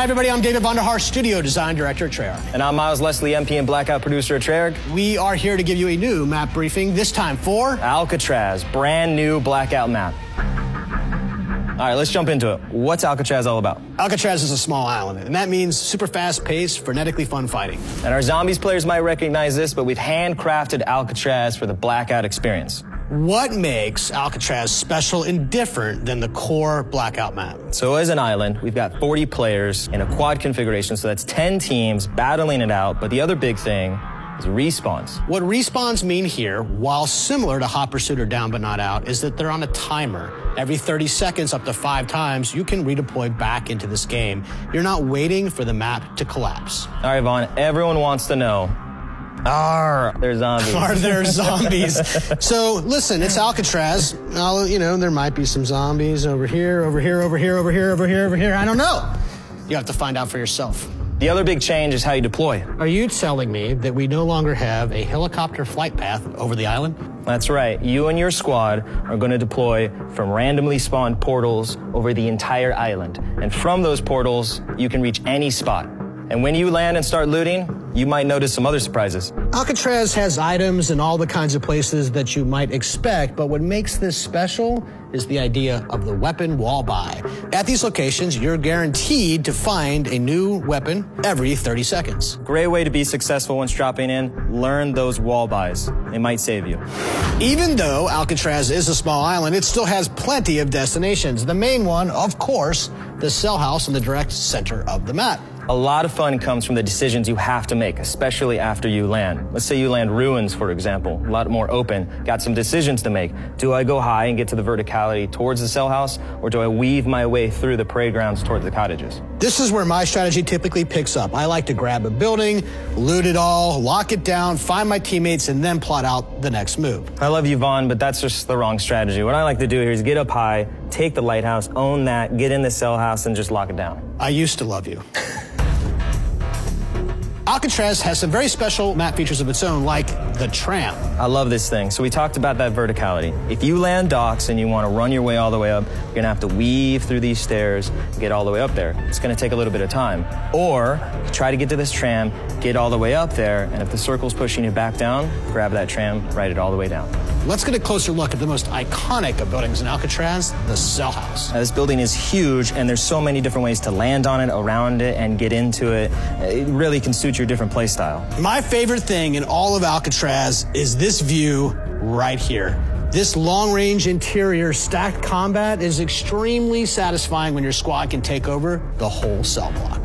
Hi, everybody. I'm David Vonderhaar, Studio Design Director at Shere. And I'm Miles Leslie, MP and Blackout Producer at Shere. We are here to give you a new map briefing, this time for Alcatraz, brand new Blackout map. All right, let's jump into it. What's Alcatraz all about? Alcatraz is a small island, and that means super fast-paced, frenetically fun fighting. And our Zombies players might recognize this, but we've handcrafted Alcatraz for the Blackout experience. What makes Alcatraz special and different than the core Blackout map? So as an island, we've got 40 players in a quad configuration, so that's 10 teams battling it out, but the other big thing is respawns. What respawns mean here, while similar to Hot Pursuit or Down But Not Out, is that they're on a timer. Every 30 seconds, up to 5 times, you can redeploy back into this game. You're not waiting for the map to collapse. All right, Vaughn, everyone wants to know, are there zombies? Are there zombies? So, listen, it's Alcatraz. You know, there might be some zombies over here, over here, over here, over here, over here, over here. I don't know. You have to find out for yourself. The other big change is how you deploy. Are you telling me that we no longer have a helicopter flight path over the island? That's right. You and your squad are going to deploy from randomly spawned portals over the entire island. And from those portals, you can reach any spot. And when you land and start looting, you might notice some other surprises. Alcatraz has items in all the kinds of places that you might expect, but what makes this special is the idea of the weapon wall buy. At these locations, you're guaranteed to find a new weapon every 30 seconds. Great way to be successful once dropping in. Learn those wall buys. It might save you. Even though Alcatraz is a small island, it still has plenty of destinations. The main one, of course, the cell house in the direct center of the map. A lot of fun comes from the decisions you have to make, especially after you land. Let's say you land ruins, for example, a lot more open, got some decisions to make. Do I go high and get to the verticality towards the cell house, or do I weave my way through the parade grounds towards the cottages? This is where my strategy typically picks up. I like to grab a building, loot it all, lock it down, find my teammates, and then plot out the next move. I love you, Vaughn, but that's just the wrong strategy. What I like to do here is get up high, take the lighthouse, own that, get in the cell house, and just lock it down. I used to love you. Alcatraz has some very special map features of its own, like the tram. I love this thing. So we talked about that verticality. If you land docks and you want to run your way all the way up, you're going to have to weave through these stairs and get all the way up there. It's going to take a little bit of time. Or try to get to this tram, get all the way up there, and if the circle's pushing you back down, grab that tram, ride it all the way down. Let's get a closer look at the most iconic of buildings in Alcatraz, the cell house. Now, this building is huge, and there's so many different ways to land on it, around it, and get into it. It really can suit your different play style. My favorite thing in all of Alcatraz is this view right here. This long-range interior stacked combat is extremely satisfying when your squad can take over the whole cell block.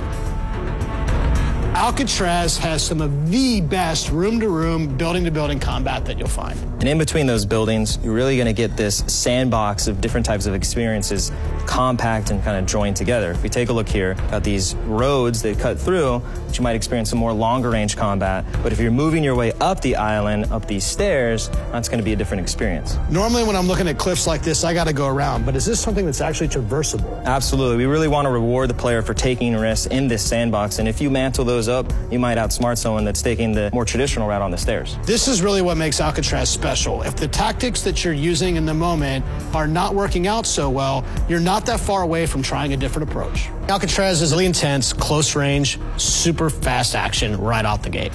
Alcatraz has some of the best room-to-room, building-to-building combat that you'll find. And in between those buildings, you're really going to get this sandbox of different types of experiences, compact and kind of joined together. If we take a look here, got these roads that cut through, but you might experience some more longer-range combat. But if you're moving your way up the island, up these stairs, that's going to be a different experience. Normally when I'm looking at cliffs like this, I got to go around, but is this something that's actually traversable? Absolutely. We really want to reward the player for taking risks in this sandbox, and if you mantle those up, you might outsmart someone that's taking the more traditional route on the stairs. This is really what makes Alcatraz special. If the tactics that you're using in the moment are not working out so well, you're not that far away from trying a different approach. Alcatraz is really intense, close range, super fast action right out the gate.